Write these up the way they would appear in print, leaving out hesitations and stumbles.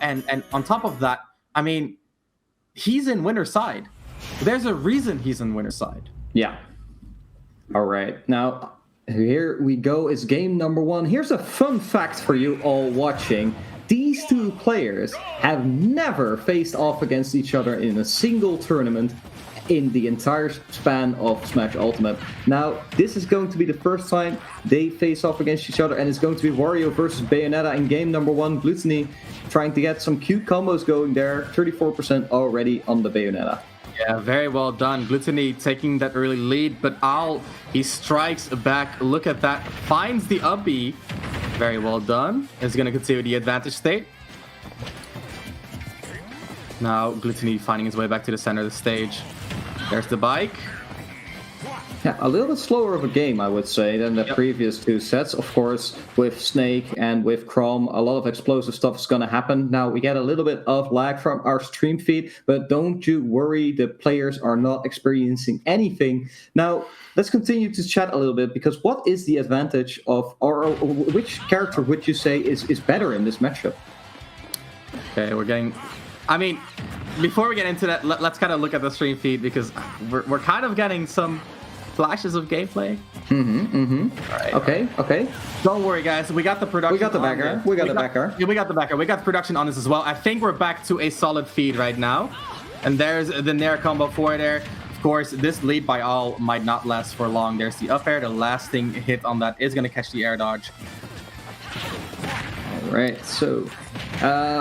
And on top of that, I mean, he's in winner's side. There's a reason he's in winner's side. Yeah. All right. Now, here we go. It's game number 1. Here's a fun fact for you all watching. These two players have never faced off against each other in a single tournament in the entire span of Smash Ultimate. Now, this is going to be the first time they face off against each other, and it's going to be Wario versus Bayonetta in game number 1. Glutonny trying to get some cute combos going there. 34% already on the Bayonetta. Yeah, very well done. Glutonny taking that early lead, but he strikes back. Look at that. Finds the up B. Very well done. Is going to continue the advantage state. Now, Glutonny finding his way back to the center of the stage. There's the bike. Yeah, a little bit slower of a game, I would say, than the previous 2 sets. Of course, with Snake and with Chrome, a lot of explosive stuff is going to happen. Now, we get a little bit of lag from our stream feed, but don't you worry, the players are not experiencing anything. Now, let's continue to chat a little bit, because what is the advantage of, or which character would you say is better in this matchup? Okay, we're getting... I mean, before we get into that, let's kind of look at the stream feed, because we're kind of getting some flashes of gameplay. All right. Okay. Don't worry, guys. We got the production. We got the backer. We got the backer. Yeah, we got the backer. We got the production on this as well. I think we're back to a solid feed right now. And there's the Nair combo for there. Of course, this lead by Owl might not last for long. There's the up air. The lasting hit on that is going to catch the air dodge. All right. So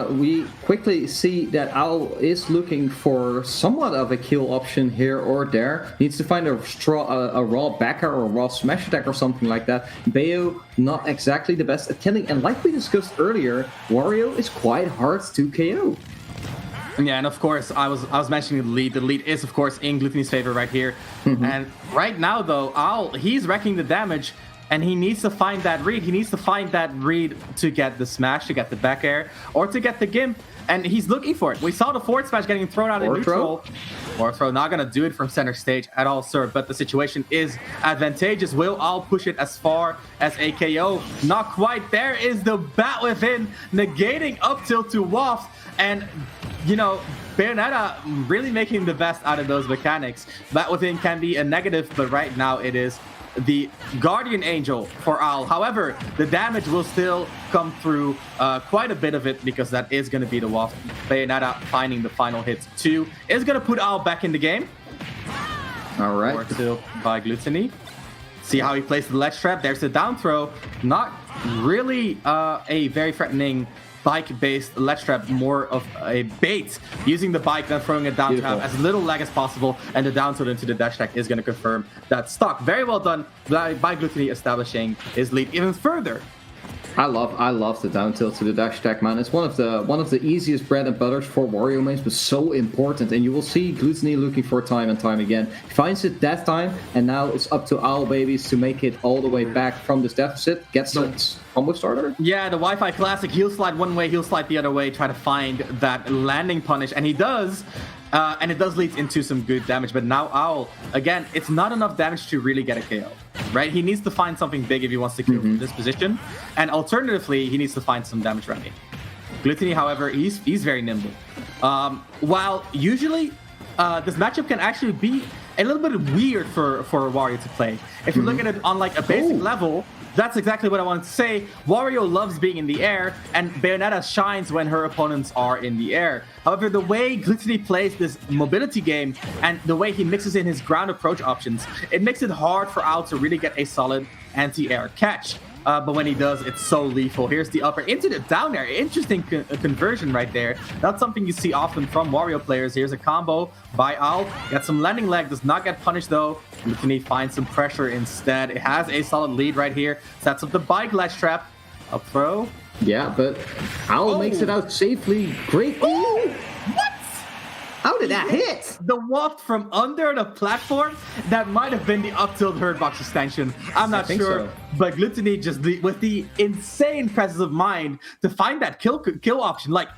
we quickly see that Owl is looking for somewhat of a kill option here or there. Needs to find a raw backer or a raw smash attack or something like that. Bayo, not exactly the best at killing. And like we discussed earlier, Wario is quite hard to KO. Yeah, and of course, I was mentioning the lead. The lead is, of course, in Glutonny's favor right here. And right now, though, Owl, he's wrecking the damage. And he needs to find that read. He needs to find that read to get the smash, to get the back air, or to get the gimp. And he's looking for it. We saw the forward smash getting thrown out in neutral. Forward throw, not going to do it from center stage at all, sir. But the situation is advantageous. Will Owl push it as far as a KO? Not quite. There is the bat within, negating up tilt to waft. And, you know, Bayonetta really making the best out of those mechanics. Bat within can be a negative, but right now it is the Guardian Angel for Owl. However, the damage will still come through quite a bit of it, because that is going to be the waft. Bayonetta finding the final hit too is going to put Owl back in the game. All right. Or two by Glutonny. See how he plays the ledge trap. There's the down throw. Not really a very threatening bike-based ledge trap, more of a bait, using the bike, then throwing it down to have as little lag as possible, and the down tilt into the dash attack is going to confirm that stock. Very well done by Glutonny, establishing his lead even further. I love the down tilt to the dash attack, man. It's one of the easiest bread and butters for Wario mains, but so important. And you will see Glutonny looking for time and time again. He finds it that time, and now it's up to OwlBBs to make it all the way back from this deficit. Gets the combo starter. Yeah, the Wi-Fi classic. He'll slide one way, he'll slide the other way, try to find that landing punish, and he does. And it does lead into some good damage, but now Owl, again, it's not enough damage to really get a KO, right? He needs to find something big if he wants to kill from this position, and alternatively, he needs to find some damage remedy. Glutonny, however, he's very nimble. While usually this matchup can actually be a little bit weird for Wario to play. If you look at it on like a basic level, that's exactly what I wanted to say. Wario loves being in the air, and Bayonetta shines when her opponents are in the air. However, the way Glutonny plays this mobility game and the way he mixes in his ground approach options, it makes it hard for Owl to really get a solid anti-air catch. But when he does, it's so lethal. Here's the upper into the down air. Interesting conversion right there. That's something you see often from Wario players. Here's a combo by Owl. Gets some landing leg. Does not get punished, though. Glutonny finds some pressure instead. It has a solid lead right here. Sets up the bike ledge trap. Up throw. Yeah, but Owl makes it out safely. Great. Oh! What? How did that hit? The waft from under the platform, that might have been the up tilt hurt box extension. I'm not sure. So. But Glutonny just with the insane presence of mind to find that kill option. Like,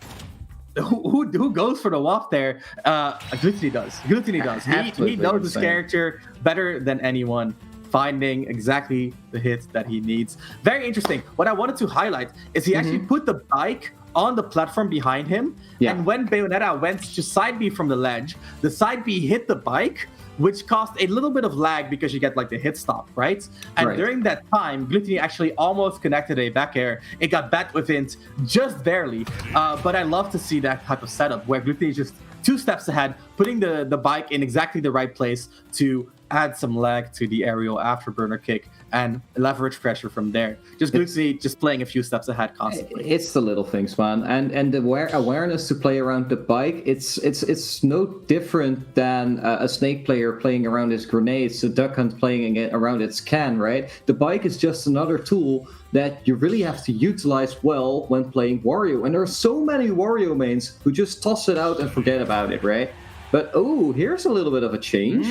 who goes for the waft there? Glutonny does. Glutonny does. He knows his character better than anyone, finding exactly the hit that he needs. Very interesting. What I wanted to highlight is he actually put the bike on the platform behind him. Yeah. And when Bayonetta went to side B from the ledge, the side B hit the bike, which caused a little bit of lag because you get like the hit stop, right? And during that time, Glutonny actually almost connected a back air. It got back within just barely. But I love to see that type of setup where Glutonny is just 2 steps ahead, putting the bike in exactly the right place to add some lag to the aerial afterburner kick and leverage pressure from there. Just Glutonny just playing a few steps ahead constantly. It's the little things, man, and the awareness to play around the bike. It's no different than a Snake player playing around his grenades, a Duck Hunt playing it around its can, right? The bike is just another tool that you really have to utilize well when playing Wario. And there are so many Wario mains who just toss it out and forget about it, right? But here's a little bit of a change.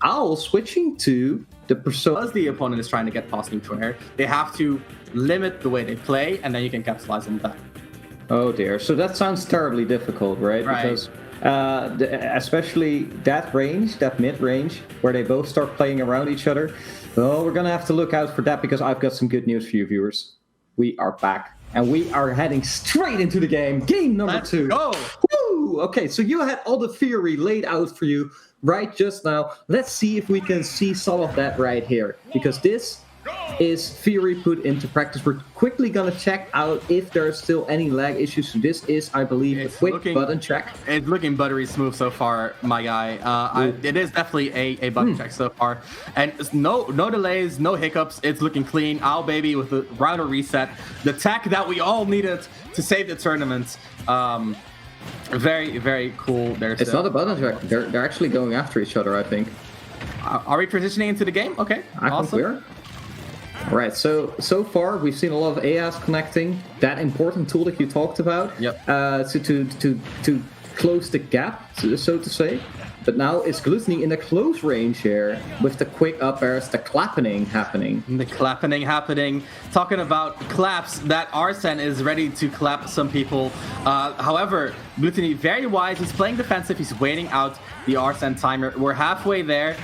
Owl switching to the persona. Because the opponent is trying to get past neutral air, they have to limit the way they play, and then you can capitalize on that. Oh dear. So that sounds terribly difficult, right? Because especially that range, that mid-range, where they both start playing around each other. Well, we're going to have to look out for that because I've got some good news for you, viewers. We are back. And we are heading straight into the game. Game number 2. Go! Woo! Okay, so you had all the theory laid out for you right just now. Let's see if we can see some of that right here. Because this is theory put into practice. We're quickly going to check out if there are still any lag issues. So this is, I believe, a quick button check. It's looking buttery smooth so far, my guy. It is definitely a button check so far. And no delays, no hiccups. It's looking clean. OwlBBs with the router reset. The tech that we all needed to save the tournament. Very, very cool. It's not a button check. They're actually going after each other, I think. Are we transitioning into the game? Okay, I think we are. All right, so far we've seen a lot of AS connecting, that important tool that you talked about. Yep. To close the gap, so to say. But now it's Glutonny in the close range here with the quick up airs, the clapping happening. Talking about claps, that Arsene is ready to clap some people. However, Glutonny, very wise. He's playing defensive. He's waiting out the Arsene timer. We're halfway there,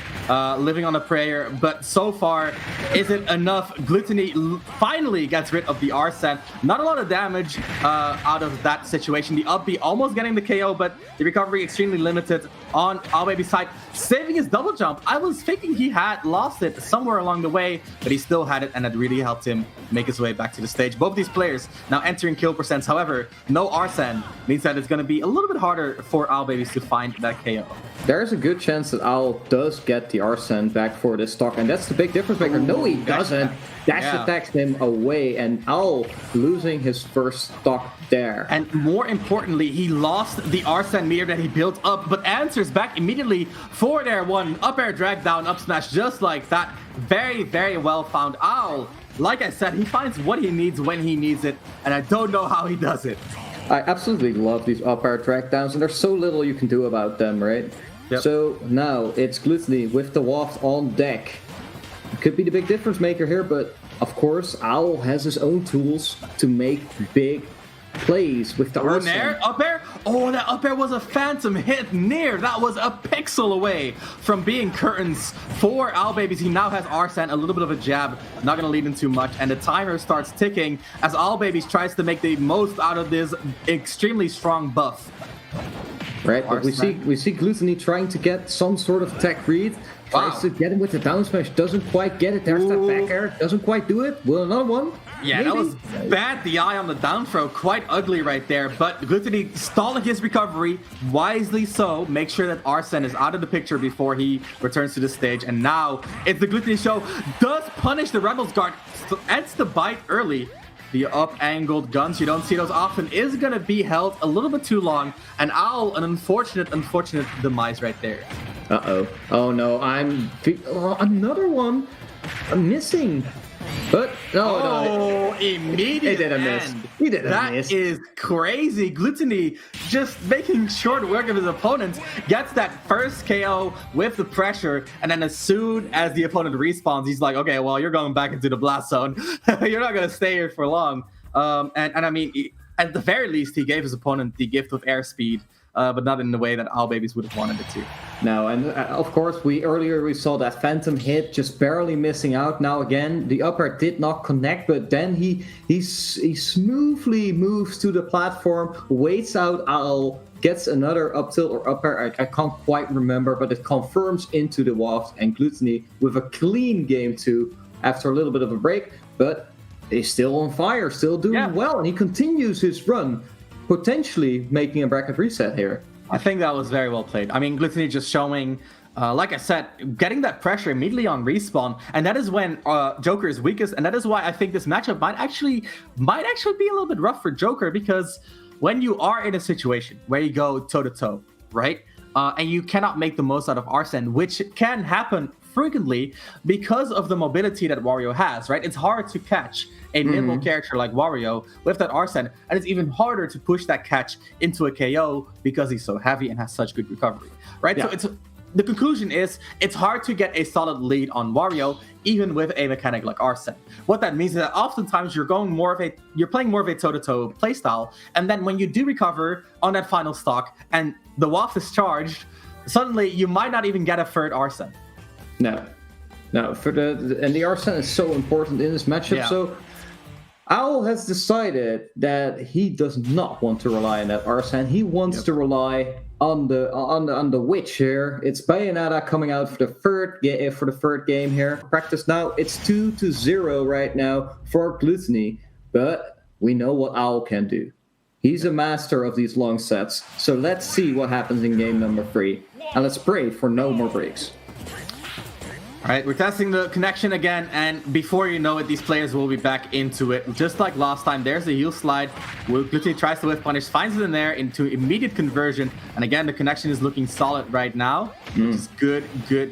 living on a prayer. But so far, is it enough? Glutonny finally gets rid of the Arsene. Not a lot of damage out of that situation. The up B almost getting the KO, but the recovery extremely limited on OwlBBs' side. Saving his double jump. I was thinking he had lost it somewhere along the way, but he still had it, and it really helped him make his way back to the stage. Both these players now entering kill percents. However, no Arsene means that it's going to be a little bit harder for OwlBBs to find that KO. There's a good chance that Owl does get the Arsene back for this stock, and that's the big difference maker. No, he doesn't. Dash attacks him away, and Owl losing his first stock there. And more importantly, he lost the Arsene meter that he built up, but answers back immediately for their one up air drag down up smash just like that. Very, very well found. Owl, like I said, he finds what he needs when he needs it, and I don't know how he does it. I absolutely love these up air drag downs, and there's so little you can do about them, right? Yep. So now it's Glutonny with the waft on deck. It could be the big difference maker here, but of course Owl has his own tools to make big plays with the Arsene. Up air? Oh, that up air was a phantom hit near. That was a pixel away from being curtains for OwlBBs. He now has Arsene, a little bit of a jab, not going to lead him too much, and the timer starts ticking as OwlBBs tries to make the most out of this extremely strong buff. Right, but we see Glutonny trying to get some sort of tech read. Tries to get him with the down smash, doesn't quite get it. There's that back air, doesn't quite do it. Will another one? Yeah, maybe. That was bad. The eye on the down throw, quite ugly right there. But Glutonny stalling his recovery, wisely so. Make sure that Arsene is out of the picture before he returns to the stage. And now it's the Glutonny show. Does punish the Rebels guard. Ends the bite early. The up-angled guns, you don't see those often, is going to be held a little bit too long. And Owl, an unfortunate demise right there. Uh-oh. Oh, no. Another one. I'm missing. But, no. Immediate He didn't miss. He didn't miss. That is crazy. Glutonny just making short work of his opponents, gets that first KO with the pressure, and then as soon as the opponent respawns, he's like, okay, well, you're going back into the blast zone. You're not going to stay here for long. And I mean, at the very least, he gave his opponent the gift of airspeed. but not in the way that OwlBBs would have wanted it to. No, and of course, earlier we saw that phantom hit, just barely missing out. Now again, the up air did not connect, but then he smoothly moves to the platform, waits out Owl, gets another up tilt or up air. I can't quite remember, but it confirms into the waft, and Glutonny with a clean game 2 after a little bit of a break, but he's still on fire, still doing well, and he continues his run, potentially making a bracket reset here. I think that was very well played. I mean, Glutonny just showing, like I said, getting that pressure immediately on respawn, and that is when Joker is weakest, and that is why I think this matchup might actually be a little bit rough for Joker, because when you are in a situation where you go toe-to-toe, right, and you cannot make the most out of Arsene, which can happen frequently because of the mobility that Wario has, right? It's hard to catch a nimble character like Wario with that Arsene, and it's even harder to push that catch into a KO because he's so heavy and has such good recovery, right? Yeah. So the conclusion is it's hard to get a solid lead on Wario even with a mechanic like Arsene. What that means is that oftentimes you're playing more of a toe-to-toe playstyle, and then when you do recover on that final stock and the waft is charged, suddenly you might not even get a third Arsene. No, and the Arsene is so important in this matchup. Yeah. So Owl has decided that he does not want to rely on that Arsene. He wants to rely on the witch here. It's Bayonetta coming out for the third game here. Practice now. It's 2-0 right now for Glutonny, but we know what Owl can do. He's a master of these long sets. So let's see what happens in game number 3, and let's pray for no more breaks. All right, we're testing the connection again, and before you know it, these players will be back into it. Just like last time, there's the heel slide. Glutonny tries to whiff punish, finds it in there into immediate conversion, and again, the connection is looking solid right now, which is good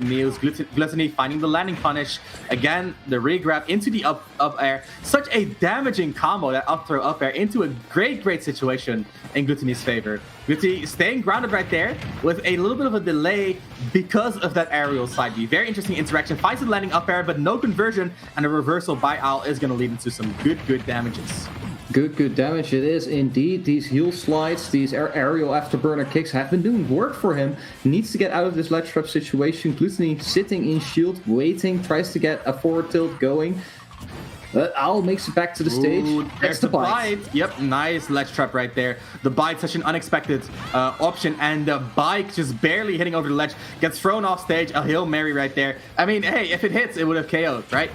news. Glutonny finding the landing punish. Again, the re-grab into the up air. Such a damaging combo, that up throw up air, into a great situation in Glutonny's favor. Glutonny staying grounded right there with a little bit of a delay because of that aerial side B. Very interesting interaction. Finds the landing up air, but no conversion, and a reversal by Owl is going to lead into some good damages. Good damage it is indeed. These heel slides, these aerial afterburner kicks have been doing work for him. He needs to get out of this ledge trap situation. Glutonny sitting in shield, waiting, tries to get a forward tilt going. But Owl makes it back to the stage. There's the bite. Yep, nice ledge trap right there. The bite, such an unexpected option, and the bike just barely hitting over the ledge, gets thrown off stage. A Hail Mary right there. I mean, hey, if it hits, it would have KO'd, right?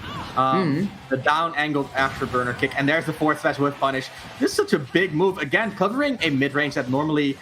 The down angled afterburner kick, and there's the forward smash with punish. This is such a big move. Again, covering a mid-range that normally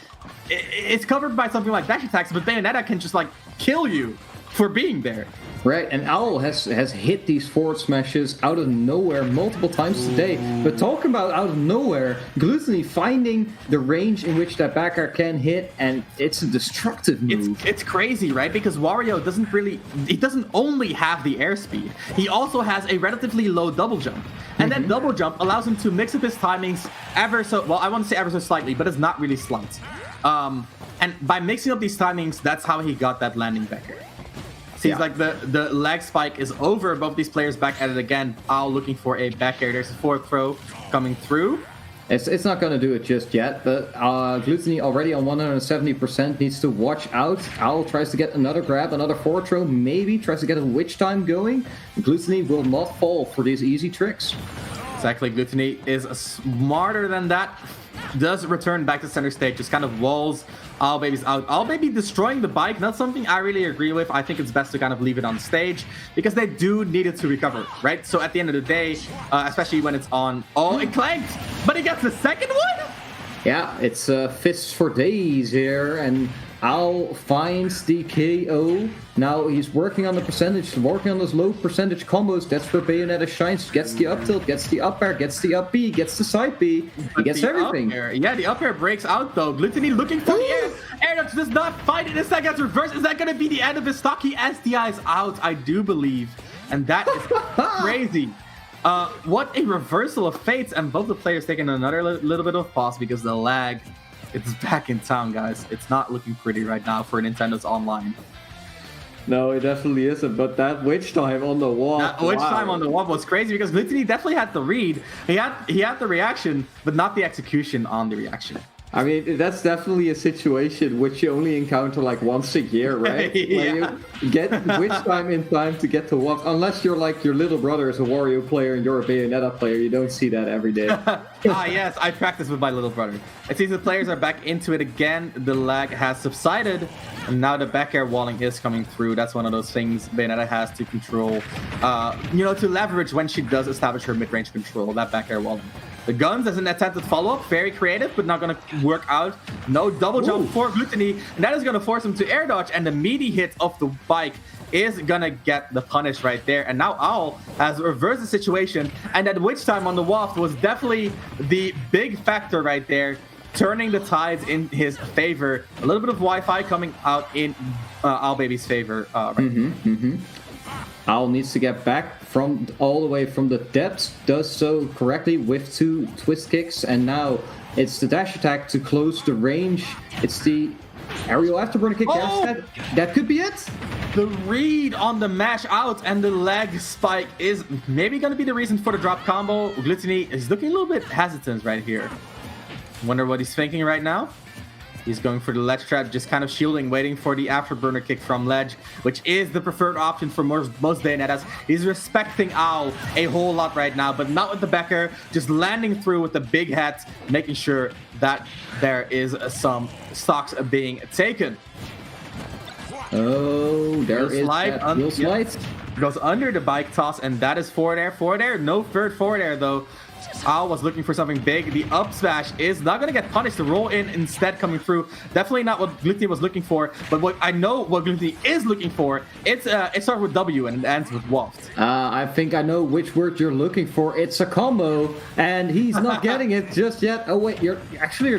it's covered by something like dash attacks, but Bayonetta can just like kill you for being there. Right, and Owl has hit these forward smashes out of nowhere multiple times today. But talking about out of nowhere, Glutonny finding the range in which that back air can hit, and it's a destructive move. It's crazy, right? Because Wario doesn't only have the airspeed, he also has a relatively low double jump. And that double jump allows him to mix up his timings ever so, well, I want to say ever so slightly, but it's not really slight. And by mixing up these timings, that's how he got that landing back air. Seems like the lag spike is over. Both these players back at it again. Owl looking for a back air. There's a fourth throw coming through. It's not going to do it just yet, but Glutonny already on 170% needs to watch out. Owl tries to get another grab, another forward throw, maybe tries to get a witch time going. Glutonny will not fall for these easy tricks. Exactly, Glutonny is smarter than that. Does return back to center stage, just kind of walls OwlBBs out. OwlBBs destroying the bike, not something I really agree with. I think it's best to kind of leave it on stage because they do need it to recover, right? So at the end of the day, especially when it's on, oh, it clanked, but he gets the second one? Yeah, it's fists for days here, and Owl finds the KO. Now he's working on the percentage, working on those low percentage combos. That's where Bayonetta shines. Gets the up tilt, gets the up air, gets the up B, gets the side B. He gets everything. Yeah, the up air breaks out though. Glutonny looking for the air. Air does not find it. Instead gets reversed. Is that going to be the end of his stock? He SDIs out, I do believe. And that is crazy. What a reversal of fates. And both the players taking another little bit of pause because the lag. It's back in town, guys. It's not looking pretty right now for Nintendo's online. No, it definitely isn't. But that witch time on the wall. That witch time on the wall was crazy because Glutonny definitely had the read. He had the reaction, but not the execution on the reaction. I mean, that's definitely a situation which you only encounter like once a year, right? Yeah. Where you get which time in time to get to what, unless you're like your little brother is a Wario player and you're a Bayonetta player, you don't see that every day. Yes, I practice with my little brother. It seems the players are back into it again. The lag has subsided, and now the back air walling is coming through. That's one of those things Bayonetta has to control, to leverage when she does establish her mid-range control, that back air walling. The guns as an attempted follow-up, very creative, but not going to work out. No double jump for Glutonny, and that is going to force him to air dodge, and the meaty hit of the bike is going to get the punish right there. And now Owl has reversed the situation, and that witch time on the waft was definitely the big factor right there, turning the tides in his favor. A little bit of Wi-Fi coming out in OwlBBs' favor right now. Owl needs to get back from all the way from the depths, does so correctly with 2 twist kicks, and now it's the dash attack to close the range. It's the aerial afterburner kick. That could be it. The read on the mash out and the leg spike is maybe going to be the reason for the drop combo. Glutonny is looking a little bit hesitant right here. Wonder what he's thinking right now. He's going for the ledge trap, just kind of shielding, waiting for the afterburner kick from ledge, which is the preferred option for most Bayonettas. He's respecting Owl a whole lot right now, but not with the Becker, just landing through with the big hat, making sure that there is some stocks being taken. Oh, there is that wheel slide. Goes under the bike toss, and that is forward air. No third forward air, though. Owl was looking for something big. The up smash is not going to get punished. The roll in instead coming through. Definitely not what Glutonny was looking for. But what Glutonny is looking for, it starts with W and it ends with waft. I think I know which word you're looking for. It's a combo, and he's not getting it just yet. Oh wait, you're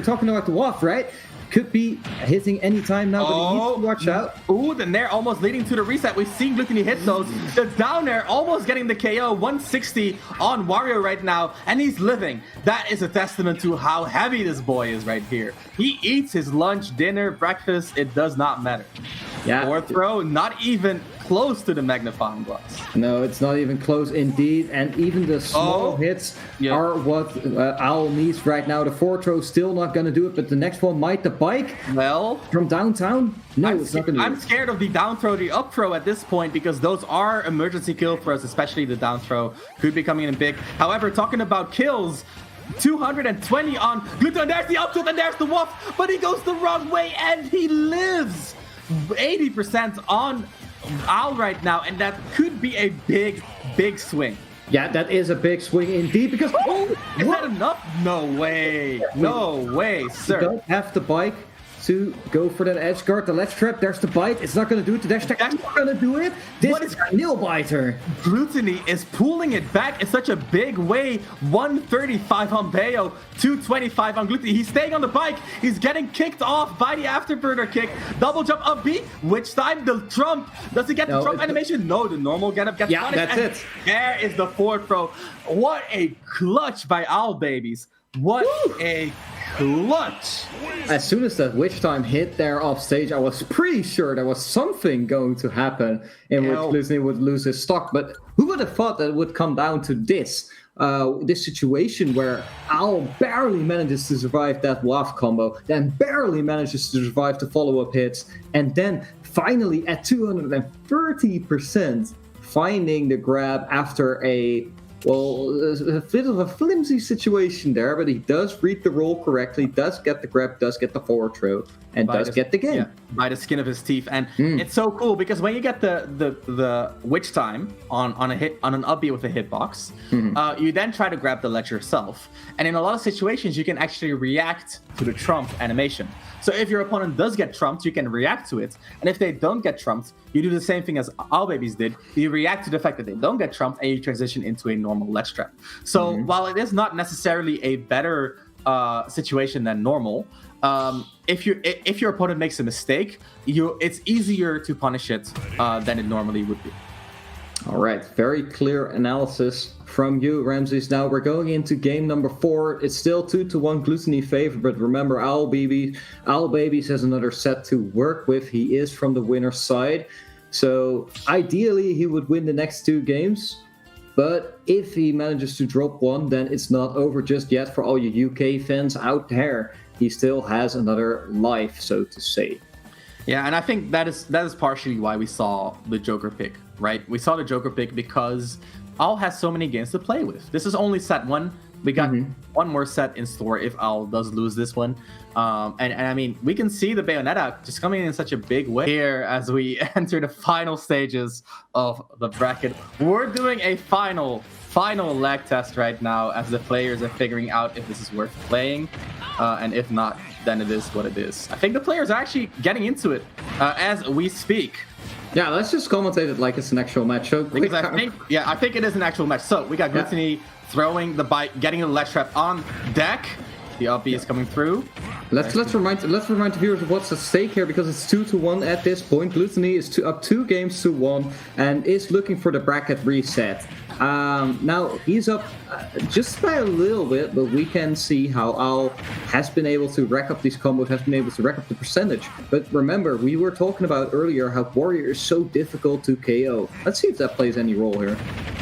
talking about the waft, right? Could be hitting any time now, but he needs to watch out. Ooh, the nair almost leading to the reset. We've seen Glutonny hit those. The down air almost getting the KO. 160 on Wario right now, and he's living. That is a testament to how heavy this boy is right here. He eats his lunch, dinner, breakfast. It does not matter. Yeah. Or throw, not even close to the magnifying glass. No, it's not even close indeed. And even the small hits are what Owl needs right now. The forward throw still not going to do it, but the next one might. The bike from downtown? No, it's not going to do it. I'm scared of the down throw, the up throw at this point, because those are emergency kills for us, especially the down throw. Could be coming in big. However, talking about kills, 220 on Glutonny. There's the up tilt and there's the waft, but he goes the wrong way and he lives. 80% on Owl right now, and that could be a big swing. Yeah, that is a big swing indeed, because... Is that enough? No way. No way, sir. You don't have the bike to go for that edge guard. The ledge trap, there's the bite. It's not going to do it. The dash attack, it's not going to do it. This is a nail biter. Glutonny is pulling it back in such a big way. 135 on Bayo, 225 on Glutonny. He's staying on the bike. He's getting kicked off by the afterburner kick. Double jump up B. Which time the trump? Does he get the trump animation? No, the normal get up gets punished. That's it. There is the forward throw. What a clutch by OwlBBs. What a clutch. As soon as that witch time hit there off stage, I was pretty sure there was something going to happen in which Glutonny would lose his stock. But who would have thought that it would come down to this? This situation where Owl barely manages to survive that waft combo, then barely manages to survive the follow-up hits, and then finally at 230% finding the grab after a bit of a flimsy situation there, but he does read the roll correctly, does get the grab, does get the forward throw, and does get the game. Yeah, by the skin of his teeth. And it's so cool because when you get the witch time on an up B with a hitbox, you then try to grab the ledge yourself. And in a lot of situations, you can actually react to the trump animation. So if your opponent does get trumped, you can react to it. And if they don't get trumped, you do the same thing as OwlBBs did. You react to the fact that they don't get trumped, and you transition into a normal ledge trap. So while it is not necessarily a better situation than normal, if your opponent makes a mistake, it's easier to punish it than it normally would be. All right, very clear analysis from you, Ramses. Now we're going into game number 4. It's still 2-1 Glutonny favor, but remember, OwlBBs has another set to work with. He is from the winner's side, so ideally he would win the next 2 games. But if he manages to drop one, then it's not over just yet for all you UK fans out there. he still has another life, so to say. Yeah, and I think that is partially why we saw the Joker pick, right? We saw the Joker pick because Owl has so many games to play with. This is only set 1. We got one more set in store if Owl does lose this one. And I mean, we can see the Bayonetta just coming in such a big way here as we enter the final stages of the bracket. We're doing a final leg test right now as the players are figuring out if this is worth playing. And if not, then it is what it is. I think the players are actually getting into it as we speak. Yeah, let's just commentate it like it's an actual match. So because I think it is an actual match. So we got Glutonny throwing the bike, getting the ledge trap on deck. The OwlBB is coming through. Let's remind the viewers of what's at stake here, because it's 2-1 at this point. Glutonny is up 2 games to 1 and is looking for the bracket reset. Now he's up just by a little bit, but we can see how Owl has been able to rack up these combos, has been able to rack up the percentage. But remember, we were talking about earlier how Wario is so difficult to KO. Let's see if that plays any role here.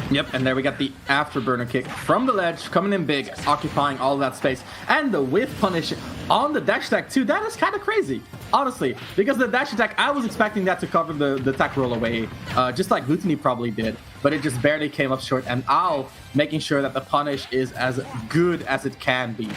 Yep, and there we got the afterburner kick from the ledge, coming in big, occupying all that space. And the whiff punish on the dash attack too. That is kind of crazy, honestly, because the dash attack, I was expecting that to cover the attack roll away, just like Glutonny probably did, but it just barely came up short. And Owl making sure that the punish is as good as it can be.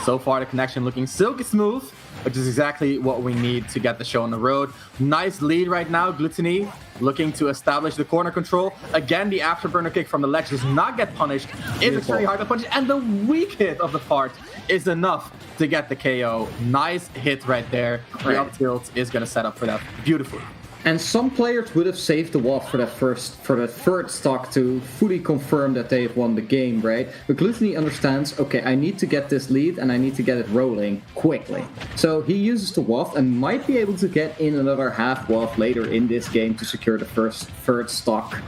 So far, the connection looking silky smooth, which is exactly what we need to get the show on the road. Nice lead right now. Glutonny looking to establish the corner control. Again, the afterburner kick from the ledge does not get punished. It's extremely hard to punish, and the weak hit of the part is enough to get the KO. Nice hit right there. The up tilt is going to set up for that beautifully. And some players would have saved the WAF for the third stock to fully confirm that they've won the game, right? But Glutonny understands, okay, I need to get this lead and I need to get it rolling quickly. So he uses the WAF and might be able to get in another half WAF later in this game to secure the third stock.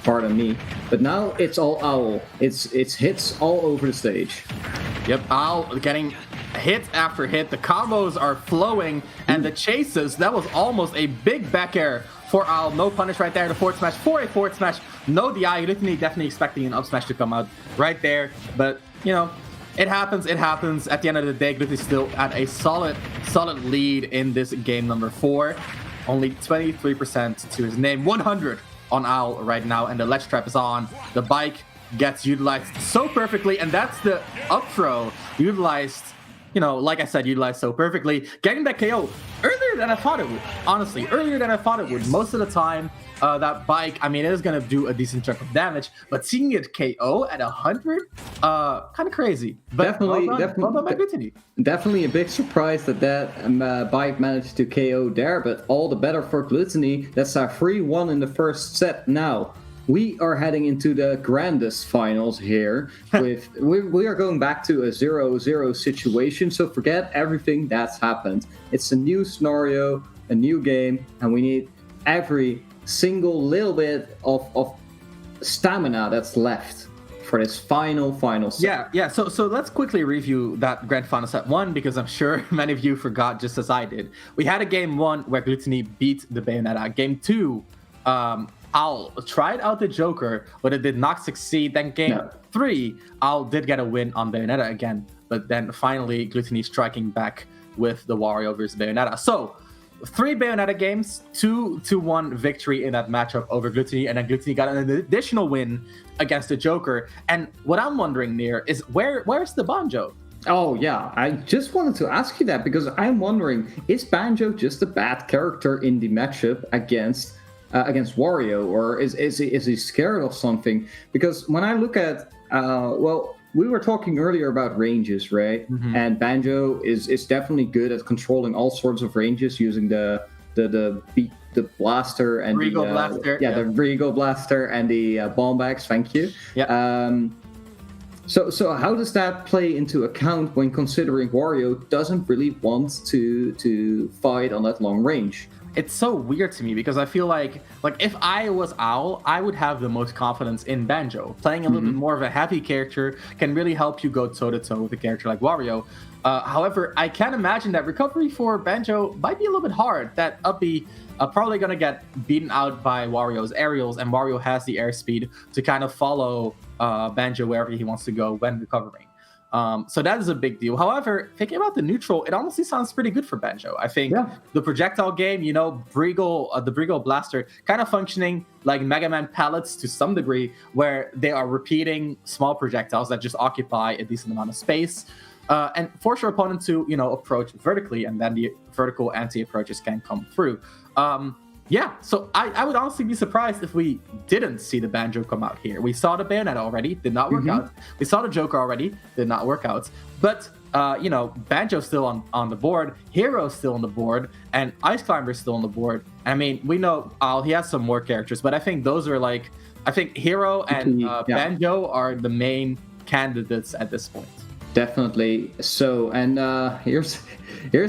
Pardon me. But now it's all Owl. It's hits all over the stage. Yep, Owl getting hit after hit. The combos are flowing, and the chases, that was almost a big back air for Owl. No punish right there. The forward smash for a forward smash. No DI. Glutonny definitely expecting an up smash to come out right there. But, you know, it happens. It happens. At the end of the day, Glutonny still at a solid lead in this game number 4. Only 23% to his name. 100 on Owl right now, and the ledge trap is on. The bike gets utilized so perfectly, and that's the up throw utilized, you know, like I said, utilized so perfectly. Getting that KO earlier than I thought it would. Honestly, earlier than I thought it would. Most of the time, that bike, I mean, it is going to do a decent chunk of damage, but seeing it KO at 100, kind of crazy. But definitely a big surprise that bike managed to KO there, but all the better for Glutonny. That's our 3-1 in the first set. Now, we are heading into the grandest finals here. We are going back to a 0-0 situation, so forget everything that's happened. It's a new scenario, a new game, and we need every single little bit of stamina that's left for this final set. Yeah. So let's quickly review that grand final set 1, because I'm sure many of you forgot just as I did. We had a game 1 where Glutonny beat the Bayonetta. Game 2, Owl tried out the Joker, but it did not succeed. Then game 3, Owl did get a win on Bayonetta again, but then finally Glutonny striking back with the Wario versus Bayonetta. So 3 Bayonetta games, 2-1 victory in that matchup over Glutonny, and then Glutonny got an additional win against the Joker. And what I'm wondering, Near, is where's the Banjo? Oh yeah, I just wanted to ask you that, because I'm wondering, is Banjo just a bad character in the matchup against Wario, or is he scared of something? Because when I look at we were talking earlier about ranges, right? Mm-hmm. And Banjo is definitely good at controlling all sorts of ranges using the blaster and Regal blaster. The Regal blaster and the bomb bags. Thank you. Yeah. So how does that play into account when considering Wario doesn't really want to fight on that long range? It's so weird to me, because I feel like if I was Owl, I would have the most confidence in Banjo. Playing a little bit more of a heavy character can really help you go toe-to-toe with a character like Wario. However, I can imagine that recovery for Banjo might be a little bit hard. That Uppy probably going to get beaten out by Wario's aerials, and Wario has the airspeed to kind of follow Banjo wherever he wants to go when recovering. So that is a big deal. However, thinking about the neutral, it honestly sounds pretty good for Banjo. I think the projectile game, the Brigo Blaster, kind of functioning like Mega Man pellets to some degree, where they are repeating small projectiles that just occupy a decent amount of space. And force your opponent to, approach vertically, and then the vertical anti-approaches can come through. So I would honestly be surprised if we didn't see the Banjo come out here. We saw the Bayonetta already, did not work out. We saw the Joker already, did not work out. But, Banjo's still on the board, Hero's still on the board, and Ice Climber's still on the board. I mean, we know he has some more characters, but I think those are I think Hero and Banjo are the main candidates at this point. Definitely so. And here's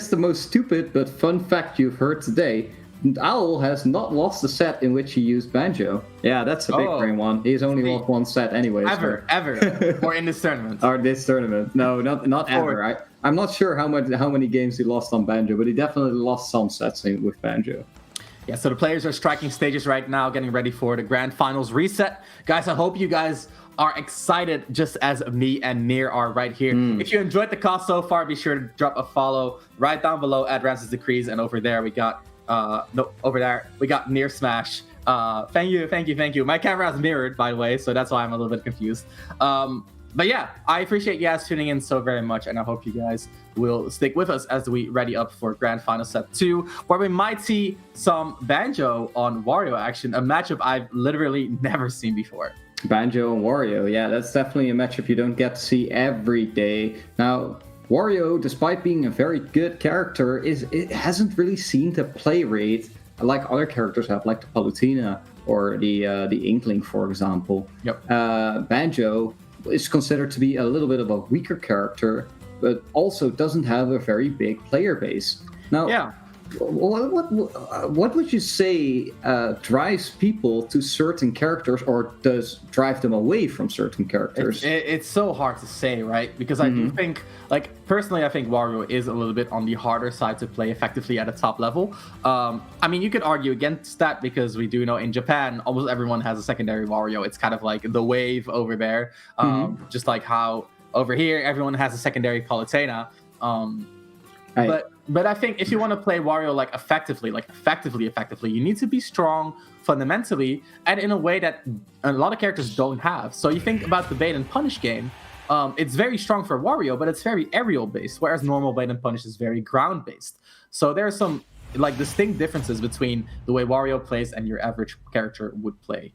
the most stupid but fun fact you've heard today. Owl has not lost a set in which he used Banjo. Yeah, that's a big brain one. He's only lost one set anyways. Ever. Or in this tournament. Or this tournament. No, not ever. I'm not sure how many games he lost on Banjo, but he definitely lost some sets with Banjo. Yeah, so the players are striking stages right now, getting ready for the Grand Finals reset. Guys, I hope you guys are excited just as me and Near are right here. If you enjoyed the call so far, be sure to drop a follow right down below at Ramses Decrees, and over there we got Near Smash. Thank you. My camera is mirrored, by the way, so that's why I'm a little bit confused. But yeah, I appreciate you guys tuning in so very much, and I hope you guys will stick with us as we ready up for Grand Final Set 2, where we might see some Banjo on Wario action, a matchup I've literally never seen before. Banjo and Wario, yeah, that's definitely a matchup you don't get to see every day. Now, Wario, despite being a very good character, it hasn't really seen the play rate like other characters have, like the Palutena or the Inkling, for example. Yep. Banjo is considered to be a little bit of a weaker character, but also doesn't have a very big player base. Now, what would you say drives people to certain characters, or does drive them away from certain characters? It's so hard to say, right? Because I do think, personally, I think Wario is a little bit on the harder side to play effectively at a top level. I mean, you could argue against that because we do know in Japan, almost everyone has a secondary Wario. It's kind of like the wave over there, just like how over here everyone has a secondary Palutena. But I think if you want to play Wario effectively, you need to be strong fundamentally and in a way that a lot of characters don't have. So you think about the bait and punish game, it's very strong for Wario, but it's very aerial based, whereas normal bait and punish is very ground based. So there are some distinct differences between the way Wario plays and your average character would play.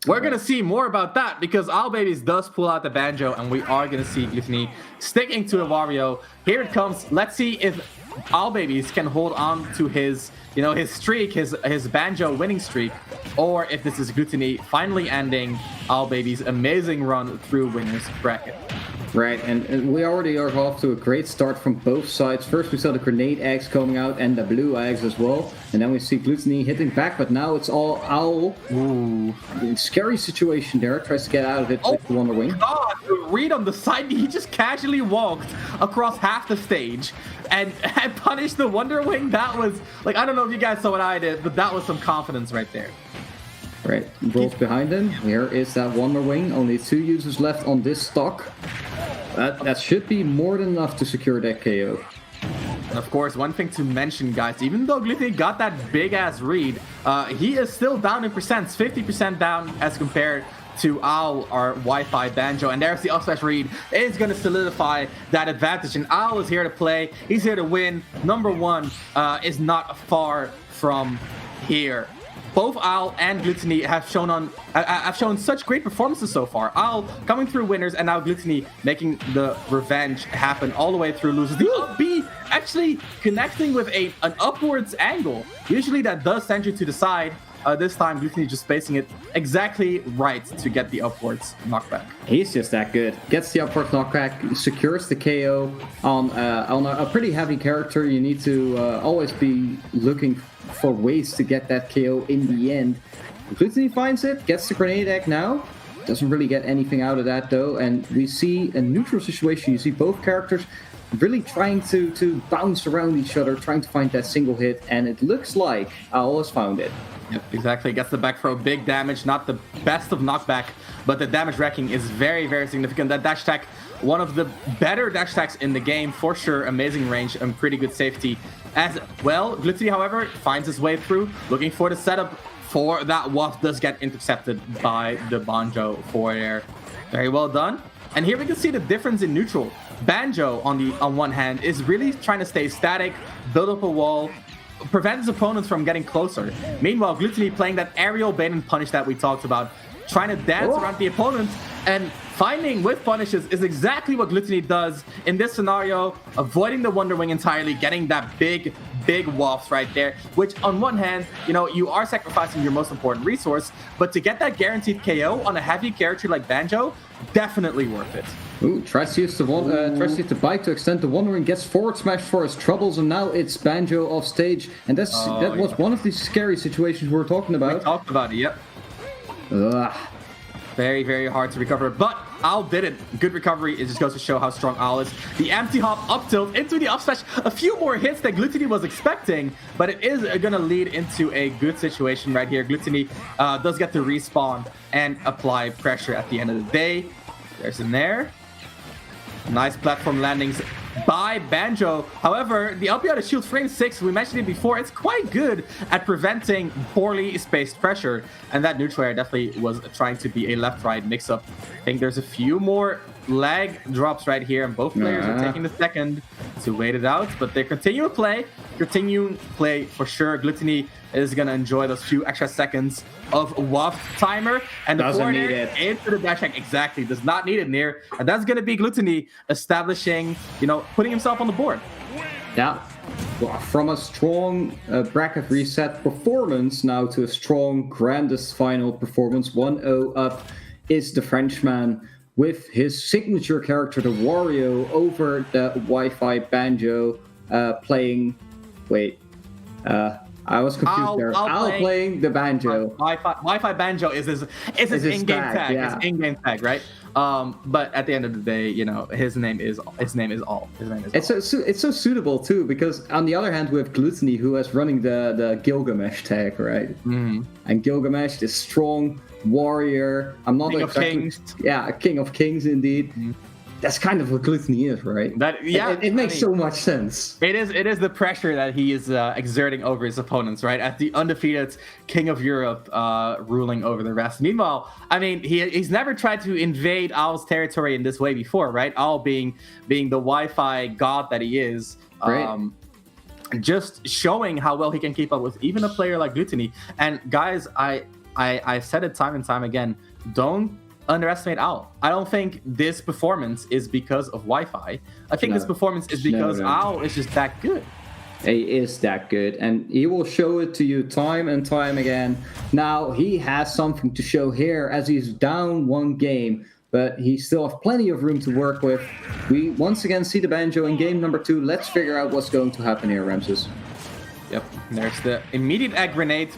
We're going to see more about that because OwlBBs does pull out the Banjo, and we are going to see Glutonny sticking to a Wario. Here it comes. Let's see if OwlBBs can hold on to his streak, his Banjo winning streak, or if this is Glutonny finally ending OwlBBs' amazing run through winner's bracket. Right, and we already are off to a great start from both sides. First we saw the grenade eggs coming out and the blue eggs as well. And then we see Glutonny hitting back, but now it's all Owl. Ooh. Scary situation there. Tries to get out of it with the Wonder Wing. God, the read on the side, he just casually walked across half the stage and punished the Wonder Wing. That was, I don't know if you guys saw what I did, but that was some confidence right there. Right, rolls behind him. Here is that Wonder Wing. Only 2 users left on this stock. That should be more than enough to secure that KO. And of course, one thing to mention, guys, even though Glutonny got that big-ass read, he is still down in percents, 50% down as compared to Owl or Wi-Fi Banjo. And there's the up smash read. It's going to solidify that advantage. And Owl is here to play. He's here to win. Number 1 is not far from here. Both Owl and Glutonny have shown such great performances so far. Owl coming through winners, and now Glutonny making the revenge happen all the way through losers. The up B actually connecting with an upwards angle. Usually that does send you to the side. This time Glutonny just spacing it exactly right to get the upwards knockback. He's just that good. Gets the upwards knockback, secures the KO on a pretty heavy character. You need to always be looking for ways to get that KO in the end. Glutonny finds it, gets the grenade egg now. Doesn't really get anything out of that though, and we see a neutral situation. You see both characters really trying to bounce around each other, trying to find that single hit, and it looks like Owl has found it. Yep, exactly. Gets the back throw, big damage, not the best of knockback, but the damage wrecking is very, very significant. That dash attack, one of the better dash attacks in the game, for sure. Amazing range and pretty good safety as well. Glutonny, however, finds his way through, looking for the setup for that waft, does get intercepted by the Banjo for there. Very well done. And here we can see the difference in neutral. Banjo, on one hand, is really trying to stay static, build up a wall, prevent his opponents from getting closer. Meanwhile, Glutonny playing that aerial bait and punish that we talked about, trying to dance around the opponent and finding with punishes is exactly what Glutonny does in this scenario, avoiding the Wonder Wing entirely, getting that big waft right there, which on one hand, you know, you are sacrificing your most important resource, but to get that guaranteed KO on a heavy character like Banjo, definitely worth it. Ooh, tries to use the bike to extend the Wonder Wing, gets forward smash for his troubles, and now it's Banjo off stage, and that was one of these scary situations we were talking about. We talked about it, yep. Ugh. Very, very hard to recover, but Owl did it. Good recovery. It just goes to show how strong Owl is. The empty hop up tilt into the up smash. A few more hits than Glutonny was expecting, but it is going to lead into a good situation right here. Glutonny does get to respawn and apply pressure at the end of the day. There's in there. Nice platform landings by Banjo. However, the up to shield frame 6, we mentioned it before, it's quite good at preventing poorly spaced pressure. And that neutral air definitely was trying to be a left-right mix-up. I think there's a few more lag drops right here, and both players are taking the second to wait it out. But they continue to play for sure. Glutonny is going to enjoy those few extra seconds of waft timer, and the corner into the dash attack. Exactly, does not need it near, and that's going to be Glutonny establishing, you know, putting himself on the board. Yeah, well, from a strong bracket reset performance now to a strong grandest final performance. 1-0 up is the Frenchman with his signature character, the Wario, over the Wi-Fi Banjo, playing. I was confused there. Owl playing the Banjo. Wi-Fi Banjo is his in-game tag. Yeah. His in-game tag, right? But at the end of the day, you know, his name is All. It's so suitable too, because on the other hand, we have Glutonny, who is running the Gilgamesh tag, right? Mm-hmm. And Gilgamesh, this strong warrior. I'm not King of Kings. Yeah, King of Kings indeed. Mm-hmm. That's kind of what Glutonny is, right? It makes so much sense. It is the pressure that he is exerting over his opponents, right? As the undefeated King of Europe, ruling over the rest. Meanwhile, I mean, he's never tried to invade Owl's territory in this way before, right? Owl being the Wi-Fi god that he is, right. Just showing how well he can keep up with even a player like Glutonny. And guys, I said it time and time again, don't underestimate Owl. I don't think this performance is because of Wi-Fi. I think this performance is because Owl is just that good. He is that good, and he will show it to you time and time again. Now, he has something to show here as he's down one game, but he still has plenty of room to work with. We once again see the Banjo in game number 2. Let's figure out what's going to happen here, Ramses. Yep, there's the immediate egg grenade.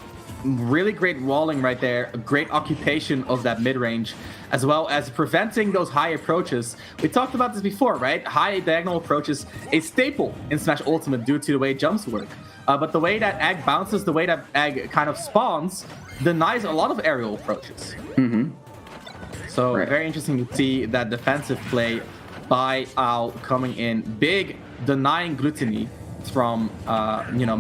Really great walling right there, a great occupation of that mid-range, as well as preventing those high approaches. We talked about this before, right? High diagonal approaches, a staple in Smash Ultimate due to the way jumps work. But the way that egg bounces, the way that egg kind of spawns, denies a lot of aerial approaches. Mm-hmm. So very interesting to see that defensive play by Owl coming in big, denying Glutonny from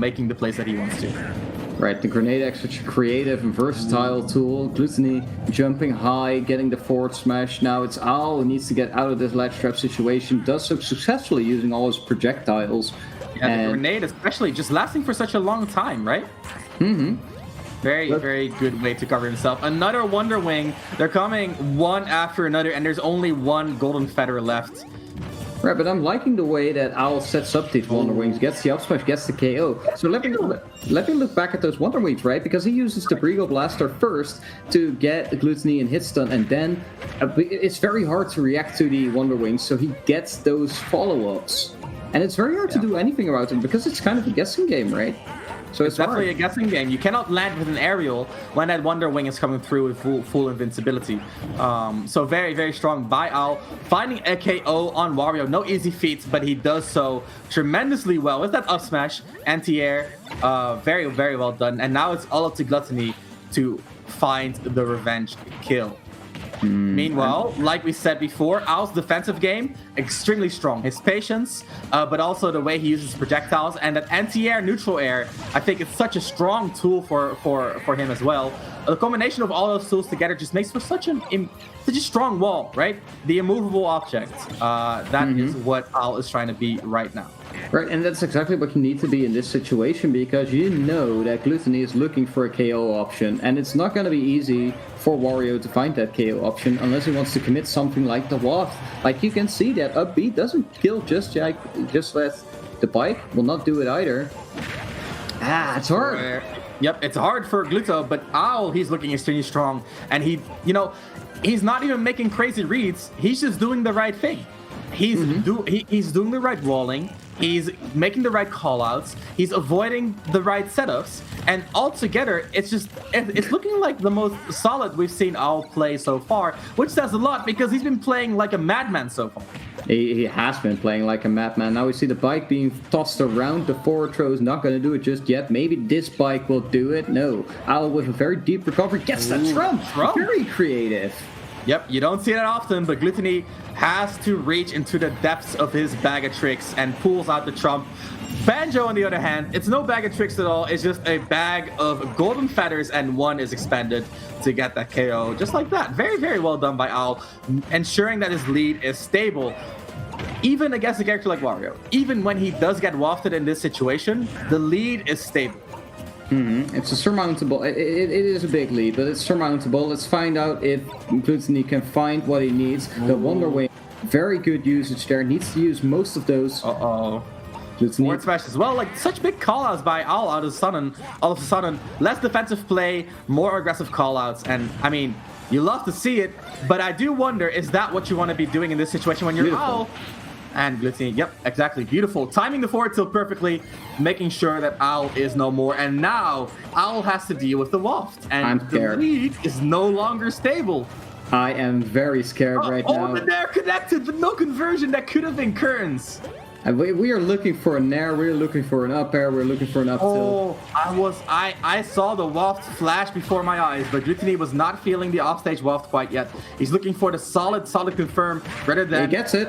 making the plays that he wants to. Right, the grenade X, such a creative and versatile tool. Glutonny jumping high, getting the forward smash. Now it's Owl who needs to get out of this ledge trap situation. Does so successfully using all his projectiles. Yeah, the grenade especially just lasting for such a long time, right? Mm-hmm. Very good way to cover himself. Another Wonder Wing. They're coming one after another, and there's only one Golden Feather left. Right, but I'm liking the way that Owl sets up these Wonder Wings, gets the up smash, gets the KO. So let me look back at those Wonder Wings, right? Because he uses the Brigo Blaster first to get Glutonny and hit stun, and then it's very hard to react to the Wonder Wings, so he gets those follow-ups. And it's very hard to do anything about it because it's kind of a guessing game, right? So it's definitely a guessing game. You cannot land with an aerial when that Wonder Wing is coming through with full invincibility. So very, very strong by Owl. Finding a KO on Wario. No easy feats, but he does so tremendously well. With that up smash, anti-air. Very, very well done. And now it's all up to Glutonny to find the revenge kill. Meanwhile, like we said before, Owl's defensive game, extremely strong. His patience, but also the way he uses projectiles and that anti-air, neutral air, I think it's such a strong tool for him as well. The combination of all those tools together just makes for such a strong wall, right? The immovable object. That is what Owl is trying to be right now. Right, and that's exactly what you need to be in this situation because you know that Glutonny is looking for a KO option, and it's not going to be easy for Wario to find that KO option unless he wants to commit something like the waft. Like you can see that up B doesn't kill just let the bike will not do it either. It's hard. Yep, it's hard for Gluto, but Owl, he's looking extremely strong, and he's not even making crazy reads. He's just doing the right thing. He's doing the right walling. He's making the right callouts. He's avoiding the right setups, and altogether, it's looking like the most solid we've seen Owl play so far, which says a lot because he's been playing like a madman so far. He has been playing like a madman. Now we see the bike being tossed around. The forward throw is not going to do it just yet. Maybe this bike will do it. No, Owl with a very deep recovery gets the trump. Very creative. Yep, you don't see that often, but Glutonny has to reach into the depths of his bag of tricks and pulls out the trump. Banjo, on the other hand, it's no bag of tricks at all. It's just a bag of golden feathers, and one is expended to get that KO. Just like that. Very, very well done by Owl, ensuring that his lead is stable. Even against a character like Wario, even when he does get wafted in this situation, the lead is stable. It's a surmountable. It is a big lead, but it's surmountable. Let's find out if Glutonny can find what he needs. The Wonder Wing, very good usage there. Needs to use most of those. Forward smash as well. Like such big callouts by Owl all of a sudden. Less defensive play, more aggressive callouts, and I mean, you love to see it, but I do wonder, is that what you want to be doing in this situation when you're Owl? And Glutonny, yep, exactly. Beautiful. Timing the forward tilt perfectly, making sure that Owl is no more. And now, Owl has to deal with the waft. And the lead is no longer stable. I am very scared right now. Oh, but they're connected, but no conversion. That could have been Kearns. We are looking for a nair, we're looking for an up air, we're looking for an up tilt. I saw the waft flash before my eyes, but Glutonny was not feeling the offstage waft quite yet. He's looking for the solid confirm rather than... He gets it.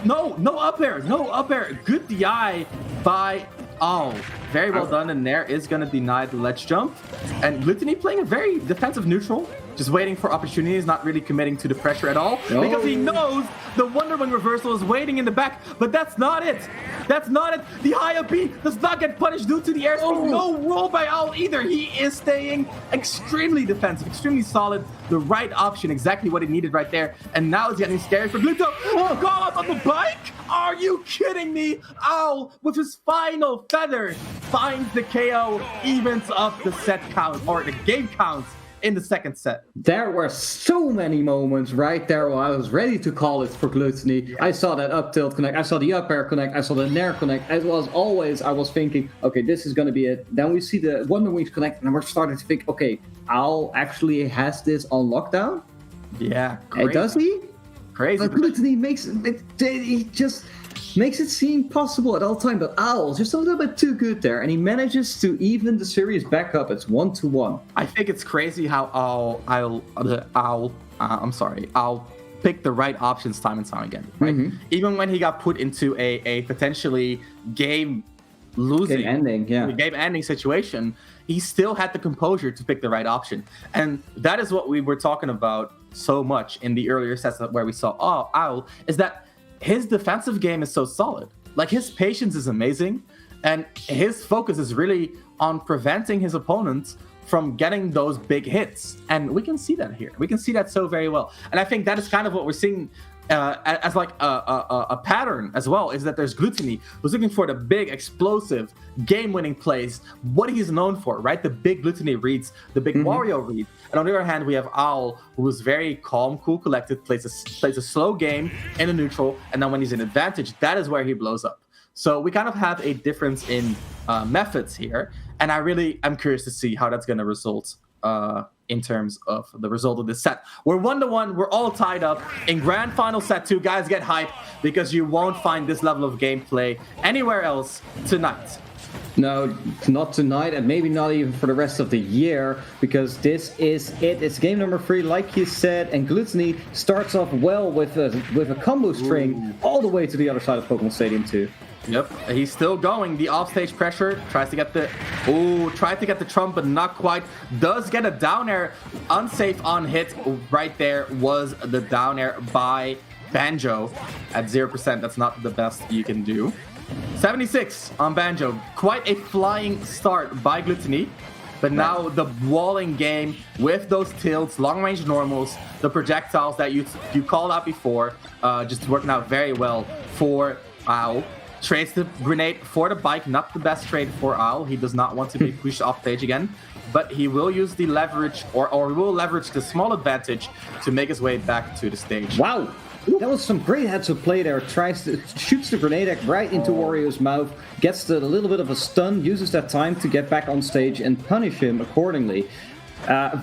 No up air. Good DI by Owl. Very well done, and Nair is going to deny the ledge jump. And Glutonny playing a very defensive neutral, just waiting for opportunities, not really committing to the pressure at all, because he knows the Wonder Wing reversal is waiting in the back, but that's not it. The high up B does not get punished due to the airspeed. No roll by Owl either. He is staying extremely defensive, extremely solid. The right option, exactly what he needed right there. And now it's getting scary for Gluto. Call out on the bike? Are you kidding me? Owl, with his final feather, finds the KO, evens up the set count, or the game count, in the second set. There were so many moments right there where I was ready to call it for Glutonny. Yeah. I saw that up tilt connect, I saw the up air connect, I saw the nair connect. As was always, I was thinking, okay, this is going to be it. Then we see the Wonder Wings connect, and we're starting to think, okay, Owl actually has this on lockdown? Yeah. Does he? Crazy. But Glutonny he just makes it seem possible at all time, but Owl just a little bit too good there, and he manages to even the series back up. It's 1-1. I think it's crazy how Owl picked the right options time and time again, right? Even when he got put into a potentially game ending situation, he still had the composure to pick the right option. And that is what we were talking about so much in the earlier sets where we saw Owl, is that his defensive game is so solid. Like, his patience is amazing, and his focus is really on preventing his opponents from getting those big hits. And we can see that here. We can see that so very well. And I think that is kind of what we're seeing as like a pattern as well, is that there's Glutonny, who's looking for the big, explosive, game-winning plays, what he's known for, right? The big Glutonny reads, the big Wario read. And on the other hand, we have Owl, who is very calm, cool, collected, plays a slow game in a neutral, and then when he's in advantage, that is where he blows up. So we kind of have a difference in methods here, and I really am curious to see how that's going to result in terms of the result of this set. We're 1-1, we're all tied up. In Grand Final Set 2, guys, get hyped because you won't find this level of gameplay anywhere else tonight. No, not tonight, and maybe not even for the rest of the year, because this is it. It's game number 3, like you said, and Glutonny starts off well with a combo string all the way to the other side of Pokemon Stadium 2. Yep, he's still going. The offstage pressure tries to get the trump, but not quite. Does get a down air, unsafe on hit. Right there was the down air by Banjo at 0%. That's not the best you can do. 76 on Banjo. Quite a flying start by Glutonny. But now the walling game with those tilts, long-range normals, the projectiles that you called out before, just working out very well for Owl. Trades the grenade for the bike, not the best trade for Owl. He does not want to be pushed off stage again, but he will use the leverage, or he will leverage the small advantage to make his way back to the stage. Wow! That was some great heads-up play there. Shoots the grenade egg right into Wario's mouth, gets a little bit of a stun, uses that time to get back on stage and punish him accordingly.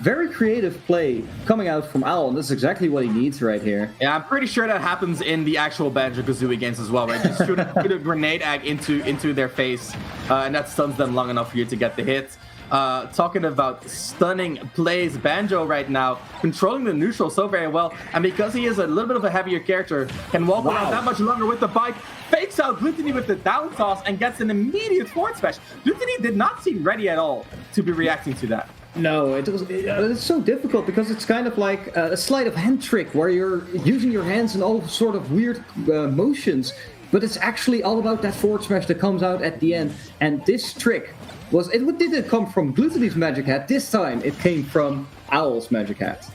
Very creative play coming out from Owl, and that's exactly what he needs right here. Yeah, I'm pretty sure that happens in the actual Banjo-Kazooie games as well, right? Just shoot a grenade egg into their face, and that stuns them long enough for you to get the hit. Talking about stunning plays, Banjo right now controlling the neutral so very well, and because he is a little bit of a heavier character, can walk around that much longer with the bike, fakes out Glutonny with the down toss, and gets an immediate forward smash. Glutonny did not seem ready at all to be reacting to that. No, it's so difficult because it's kind of like a sleight of hand trick where you're using your hands in all sort of weird motions, but it's actually all about that forward smash that comes out at the end. And this trick didn't come from Glutonny's Magic Hat. This time it came from Owl's Magic Hat.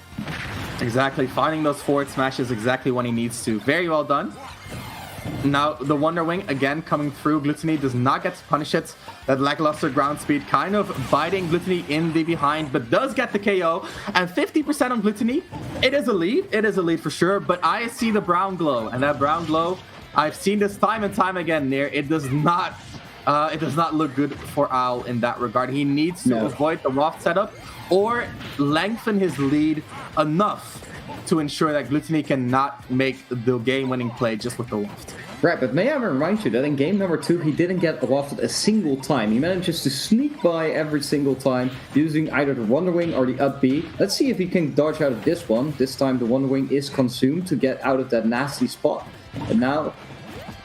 Exactly, finding those forward smashes exactly when he needs to. Very well done. Now, the Wonder Wing, again, coming through. Glutonny does not get to punish it. That lackluster ground speed kind of biting Glutonny in the behind, but does get the KO. And 50% on Glutonny. It is a lead. It is a lead for sure, but I see the brown glow. And that brown glow, I've seen this time and time again, Nair. It does not look good for Owl in that regard. He needs to avoid the waft setup or lengthen his lead enough to ensure that Glutonny cannot make the game-winning play just with the waft. Right, but may I remind you that in game number 2, he didn't get wafted a single time. He manages to sneak by every single time using either the Wonder Wing or the up B. Let's see if he can dodge out of this one. This time the Wonder Wing is consumed to get out of that nasty spot. And now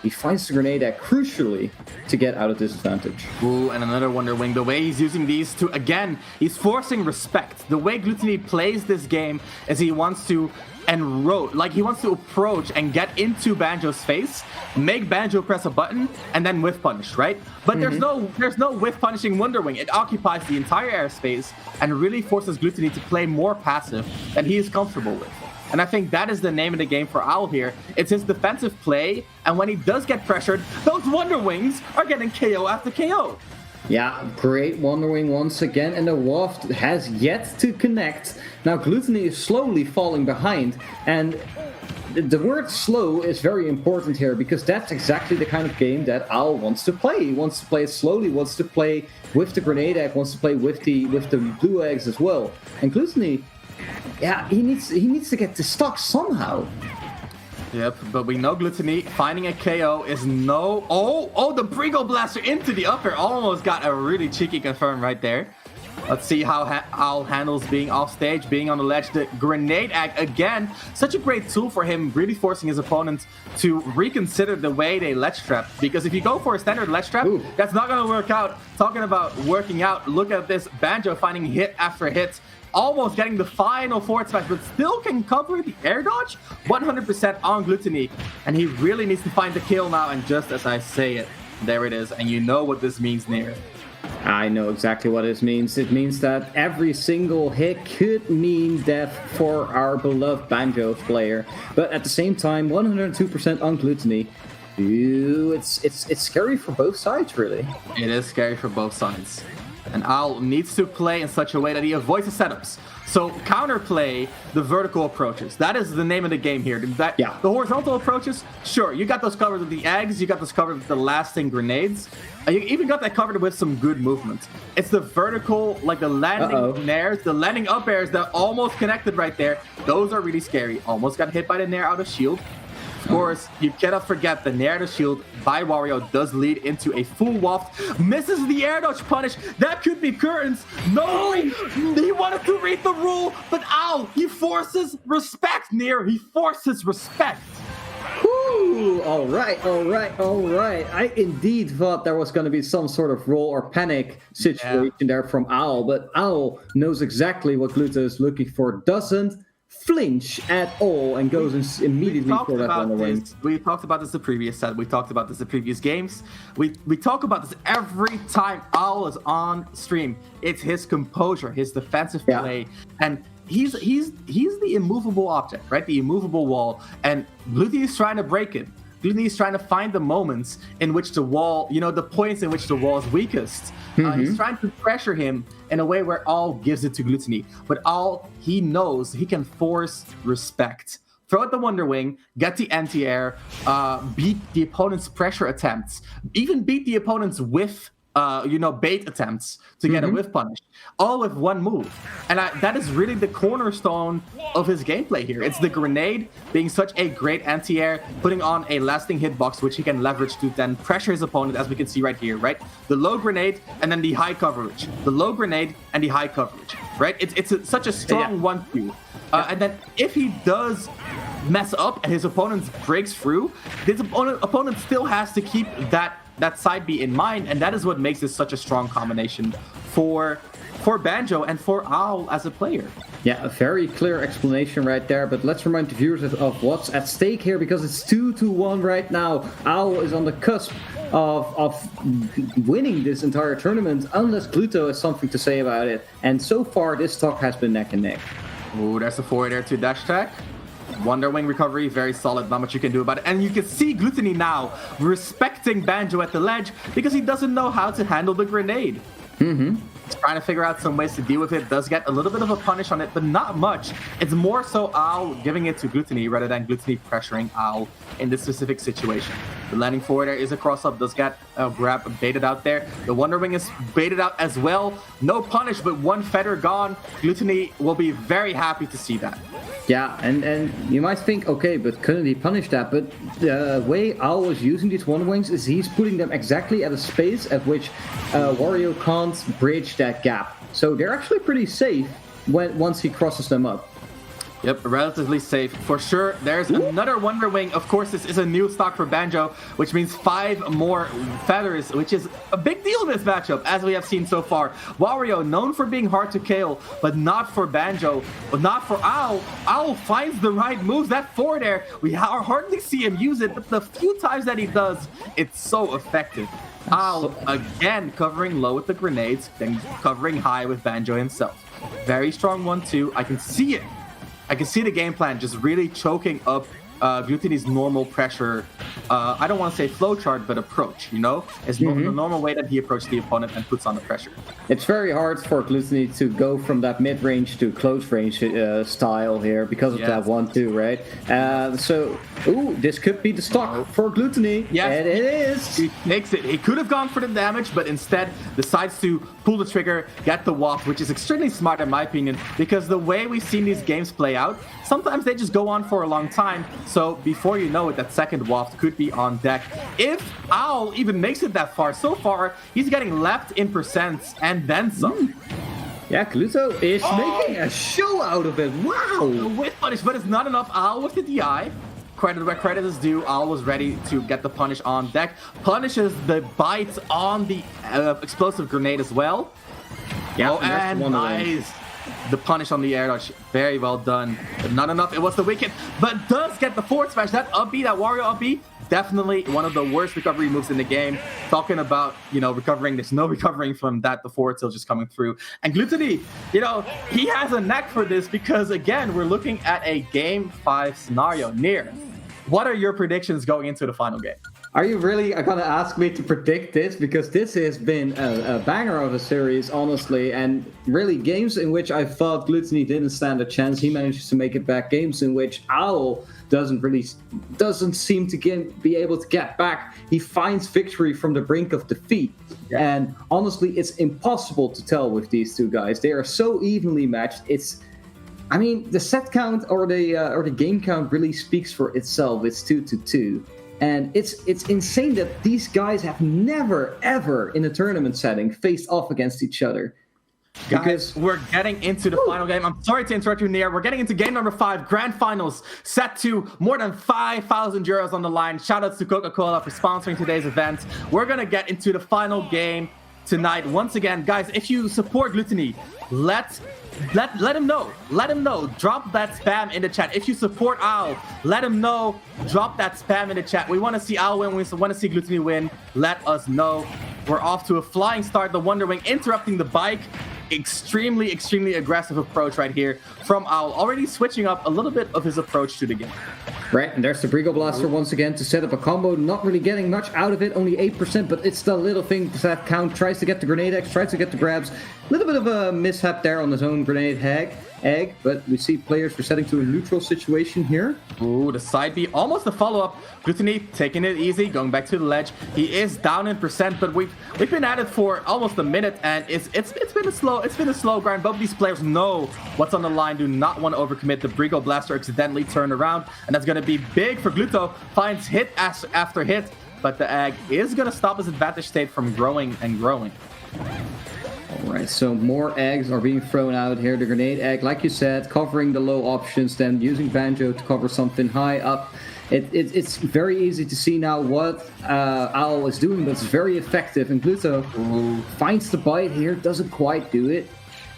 he finds the grenade egg crucially to get out of disadvantage. Ooh, and another Wonder Wing. The way he's using these to, again, he's forcing respect. The way Glutonny plays this game is he wants to he wants to approach and get into Banjo's face, make Banjo press a button, and then whiff punish, right? But there's no whiff punishing Wonder Wing. It occupies the entire airspace and really forces Glutonny to play more passive than he is comfortable with. And I think that is the name of the game for Owl here. It's his defensive play, and when he does get pressured, those Wonder Wings are getting KO after KO. Yeah, great Wonder Wing once again, and the waft has yet to connect. Now Glutonny is slowly falling behind, and the word slow is very important here because that's exactly the kind of game that Owl wants to play. He wants to play it slowly, wants to play with the grenade egg, wants to play with the blue eggs as well. And Glutonny, yeah, he needs to get to stock somehow. Yep, but we know Glutonny finding a KO is no... Oh, the Pringle Blaster into the upper. Almost got a really cheeky confirm right there. Let's see how Owl handles being off stage, being on the ledge. The grenade egg, again, such a great tool for him, really forcing his opponents to reconsider the way they ledge trap. Because if you go for a standard ledge trap, that's not going to work out. Talking about working out, look at this. Banjo finding hit after hit. Almost getting the final forward smash, but still can cover the air dodge. 100% on Glutonny. And he really needs to find the kill now. And just as I say it, there it is. And you know what this means, Nair. I know exactly what it means. It means that every single hit could mean death for our beloved Banjo player. But at the same time, 102% on Glutonny. Ooh, it's scary for both sides, really. It is scary for both sides. And Owl needs to play in such a way that he avoids the setups. So counterplay the vertical approaches. That is the name of the game here. The horizontal approaches, sure, you got those covered with the eggs, you got those covered with the lasting grenades. You even got that covered with some good movements. It's the vertical, like the landing nairs, the landing up airs that almost connected right there. Those are really scary. Almost got hit by the nair out of shield. Of course, you cannot forget the nair to shield by Wario does lead into a full waft. Misses the air dodge punish. That could be curtains. No, he wanted to read the rule, but ow, he forces respect, Nair. He forces respect. Woo! All right. I indeed thought there was going to be some sort of roll or panic situation there from Owl, but Owl knows exactly what Gluto is looking for, doesn't flinch at all, and goes immediately for that one away. We talked about this the previous set. We talked about this the previous games. We talk about this every time Owl is on stream. It's his composure, his defensive play, and he's the immovable object, right? The immovable wall, and Glutonny is trying to break it. Glutonny is trying to find the moments in which the wall, the points in which the wall is weakest. He's trying to pressure him in a way where All gives it to Glutonny. But All, he knows he can force respect. Throw out the Wonder Wing, get the anti-air, beat the opponent's pressure attempts, even beat the opponent's whiff bait attempts to get a whiff punish, all with one move. And that is really the cornerstone of his gameplay here. It's the grenade being such a great anti-air, putting on a lasting hitbox, which he can leverage to then pressure his opponent, as we can see right here, right? The low grenade and then the high coverage. The low grenade and the high coverage, right? It's such a strong 1-2. And then if he does mess up and his opponent breaks through, his opponent still has to keep that side B in mind, and that is what makes this such a strong combination for Banjo and for Owl as a player. Yeah, a very clear explanation right there, but let's remind the viewers of what's at stake here, because it's 2-1 right now. Owl is on the cusp of winning this entire tournament, unless Gluto has something to say about it, and so far this talk has been neck and neck. Ooh, there's a forward air to dash attack. Wonder Wing recovery, very solid, not much you can do about it. And you can see Glutonny now respecting Banjo at the ledge because he doesn't know how to handle the grenade. He's trying to figure out some ways to deal with it. Does get a little bit of a punish on it, but not much. It's more so Owl giving it to Glutonny rather than Glutonny pressuring Owl in this specific situation. The landing forward air is a cross-up, does get a grab baited out there. The Wonder Wing is baited out as well. No punish, but one feather gone. Glutonny will be very happy to see that. Yeah, and you might think, okay, but couldn't he punish that? But the way Owl is using these Wonder Wings is he's putting them exactly at a space at which Wario can't bridge that gap. So they're actually pretty safe once he crosses them up. Yep, relatively safe. For sure, there's another Wonder Wing. Of course, this is a new stock for Banjo, which means 5 more feathers, which is a big deal in this matchup, as we have seen so far. Wario, known for being hard to kill, but not for Banjo, but not for Owl. Owl finds the right moves. That forward air, we hardly see him use it, but the few times that he does, it's so effective. Owl, again, covering low with the grenades, then covering high with Banjo himself. Very strong 1-2. I can see it. I can see the game plan just really choking up Glutonny's normal pressure. I don't want to say flowchart, but approach, It's the normal way that he approaches the opponent and puts on the pressure. It's very hard for Glutonny to go from that mid-range to close-range style here because of that 1-2, right? This could be the stock for Glutonny. Yes, and it is. He makes it. He could have gone for the damage, but instead decides to pull the trigger, get the waft, which is extremely smart in my opinion, because the way we've seen these games play out, sometimes they just go on for a long time. So before you know it, that second waft could be on deck. If Owl even makes it that far, so far, he's getting left in percents and then some. Yeah, Gluto is making a show out of it. Wow! With punish, but it's not enough. Owl with the DI. Credit where credit is due. Owl was ready to get the punish on deck. Punishes the bites on the explosive grenade as well. Yeah, and nice. The punish on the air dodge, very well done. But not enough. It was the wicked, but does get the forward smash. That up B, that Wario up B, definitely one of the worst recovery moves in the game. Talking about, recovering, there's no recovering from that. The forward tilt just coming through. And Glutonny, he has a knack for this because, again, we're looking at a Game 5 scenario. Near. What are your predictions going into the final game? Are you really going to ask me to predict this? Because this has been a banger of a series, honestly, and really games in which I thought Glutonny didn't stand a chance. He manages to make it back. Games in which Owl doesn't seem to be able to get back. He finds victory from the brink of defeat. Yeah. And honestly, it's impossible to tell with these two guys. They are so evenly matched. The set count or the game count really speaks for itself. It's 2-2. And it's insane that these guys have never, ever in a tournament setting faced off against each other. Guys, we're getting into the final game. I'm sorry to interrupt you, Nier. We're getting into game number 5, grand finals, set to more than 5,000 euros on the line. Shoutouts to Coca-Cola for sponsoring today's event. We're going to get into the final game tonight. Once again, guys, if you support Glutonny, let him know. Let him know. Drop that spam in the chat. If you support Owl, let him know. Drop that spam in the chat. We want to see Owl win. We want to see Glutonny win. Let us know. We're off to a flying start. The Wonder Wing interrupting the bike. Extremely, extremely aggressive approach right here from Owl. Already switching up a little bit of his approach to the game. Right, and there's the Brigo Blaster once again to set up a combo. Not really getting much out of it, only 8%, but it's the little thing that count. Tries to get the grenade X, tries to get the grabs. A little bit of a mishap there on his own grenade egg, but we see players resetting to a neutral situation here. Ooh, the side B, almost a follow-up. Glutonny taking it easy, going back to the ledge. He is down in percent, but we've been at it for almost a minute, and it's been a slow grind. Both of these players know what's on the line, do not want to overcommit. The Brigo Blaster accidentally turned around, and that's going to be big for Gluto. Finds hit after hit, but the egg is going to stop his advantage state from growing and growing. Alright, so more eggs are being thrown out here. The grenade egg, like you said, covering the low options, then using Banjo to cover something high up. It's very easy to see now what Owl is doing, but it's very effective. And Gluto finds the bite here, doesn't quite do it.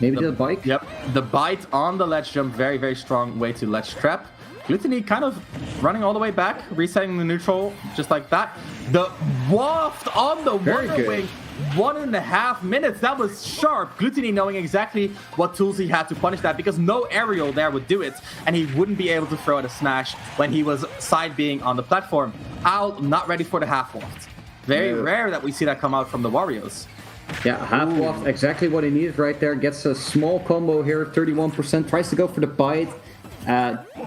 Maybe the bite? Yep, the bite on the ledge jump, very, very strong way to ledge trap. Glutonny kind of running all the way back, resetting the neutral just like that. The waft on the Wonder Wing. 1.5 minutes. That was sharp. Glutonny knowing exactly what tools he had to punish that, because no aerial there would do it, and he wouldn't be able to throw at a smash when he was side being on the platform. Owl not ready for the half waft. Very rare that we see that come out from the Warriors. Yeah, half waft, exactly what he needed right there. Gets a small combo here, 31%. Tries to go for the bite.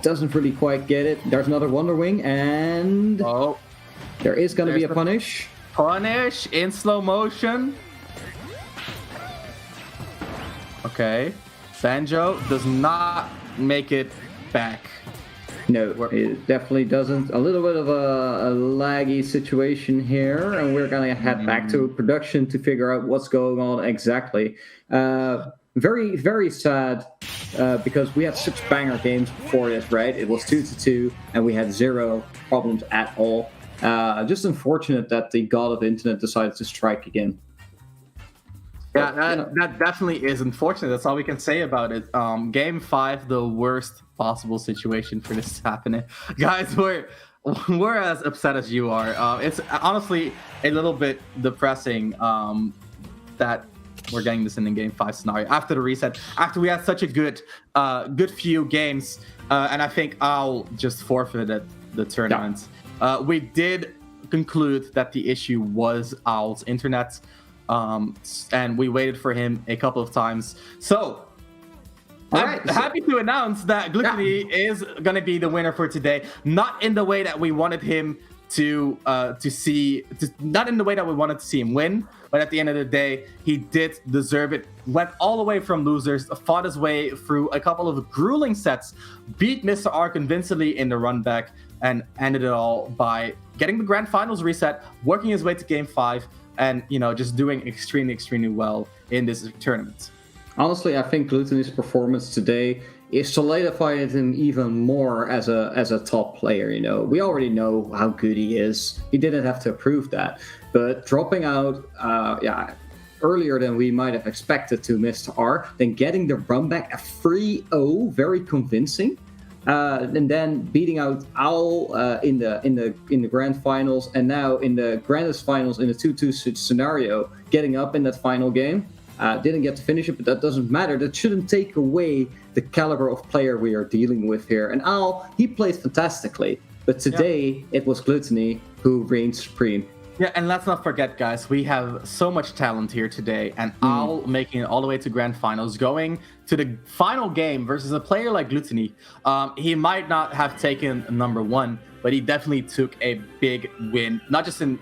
Doesn't really quite get it. There's another Wonder Wing, and there is going to be a punish. Punish in slow motion. Okay. Banjo does not make it back. No, it definitely doesn't. A little bit of a laggy situation here, and we're going to head back to production to figure out what's going on exactly. Very, very sad because we had such banger games before this, right? It was 2-2, and we had 0 problems at all. Just unfortunate that the god of the internet decided to strike again. Yeah, that definitely is unfortunate. That's all we can say about it. Game 5, the worst possible situation for this to happen. Guys, we're as upset as you are. It's honestly a little bit depressing that we're getting this in the Game 5 scenario after the reset, after we had such a good few games, and I think Owl just forfeited the tournament. Yeah. We did conclude that the issue was Owl's internet, and we waited for him a couple of times. So, I'm happy to announce that Glutonny is going to be the winner for today. Not in the way that we wanted him not in the way that we wanted to see him win, but at the end of the day, he did deserve it. Went all the way from losers, fought his way through a couple of grueling sets, beat Mr. R convincingly in the run back, and ended it all by getting the grand finals reset, working his way to Game 5, and just doing extremely, extremely well in this tournament. Honestly, I think Glutonny's performance today is solidifying him even more as a top player. We already know how good he is. He didn't have to prove that, but dropping out, earlier than we might have expected to Mr. R, then getting the run back a 3-0, very convincing. And then beating out Owl in the grand finals, and now in the grandest finals in the 2-2 scenario, getting up in that final game. Didn't get to finish it, but that doesn't matter. That shouldn't take away the caliber of player we are dealing with here. And Owl, he played fantastically, but today it was Glutonny who reigns supreme. Yeah, and let's not forget, guys, we have so much talent here today, and Owl making it all the way to grand finals, going to the final game versus a player like Glutonny. He might not have taken number one, but he definitely took a big win, not just in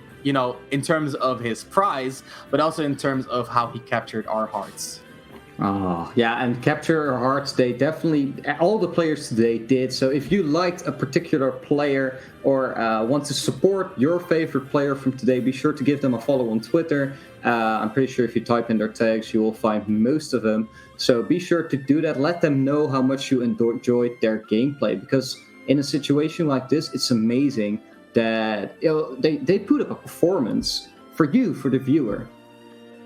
terms of his prize, but also in terms of how he captured our hearts. Oh, yeah, and capture our hearts, they definitely, all the players today did. So if you liked a particular player or want to support your favorite player from today, be sure to give them a follow on Twitter. I'm pretty sure if you type in their tags, you will find most of them. So be sure to do that. Let them know how much you enjoyed their gameplay, because in a situation like this, it's amazing that they put up a performance for you, for the viewer.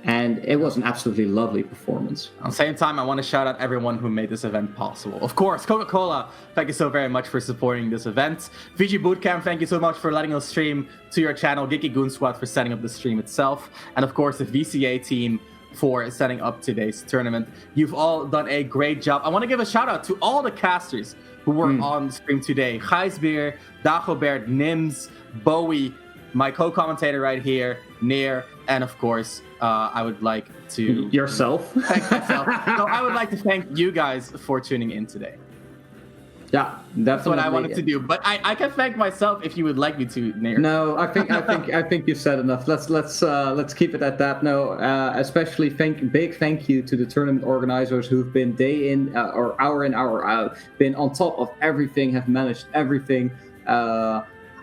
And it was an absolutely lovely performance. At the same time, I want to shout out everyone who made this event possible. Of course, Coca-Cola, thank you so very much for supporting this event. VGBootCamp, thank you so much for letting us stream to your channel. Geeky Goon Squad for setting up the stream itself. And of course, the VCA team for setting up today's tournament. You've all done a great job. I want to give a shout out to all the casters who were on stream today. Gijsbeer, Dagobert, Nims, Bowie, my co-commentator right here, Neer, and of course, I would like to yourself. Thank myself. So I would like to thank you guys for tuning in today. Yeah, that's what I wanted to do. But I can thank myself if you would like me to, Nair. No, I think you've said enough. Let's keep it at that. No, especially big thank you to the tournament organizers who've been day in or hour in, hour out, been on top of everything, have managed everything.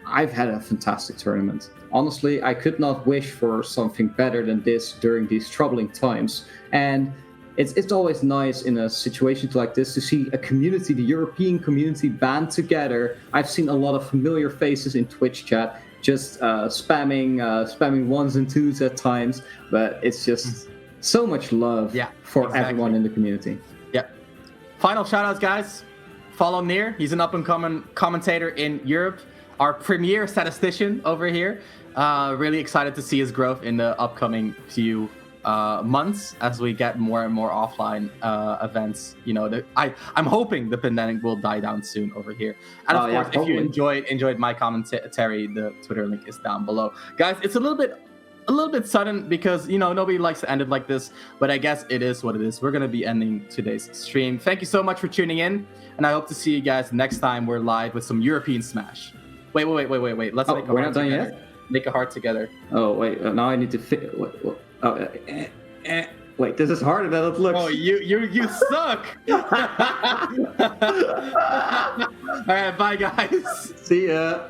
I've had a fantastic tournament. Honestly, I could not wish for something better than this during these troubling times. And it's always nice in a situation like this to see a community, the European community, band together. I've seen a lot of familiar faces in Twitch chat, just spamming ones and twos at times. But it's just so much love for everyone in the community. Yeah. Final shout outs, guys. Follow Neer. He's an up-and-coming commentator in Europe. Our premier statistician over here. Really excited to see his growth in the upcoming few months as we get more and more offline events. I'm hoping the pandemic will die down soon over here. And of course, if you enjoyed my commentary, the Twitter link is down below. Guys, it's a little bit sudden because nobody likes to end it like this, but I guess it is what it is. We're gonna be ending today's stream. Thank you so much for tuning in, and I hope to see you guys next time we're live with some European Smash. Wait. Let's make a heart together. Make a heart together. Oh, wait. Now I need to fit. Wait, this is harder than it looks. Oh, you suck. All right, bye, guys. See ya.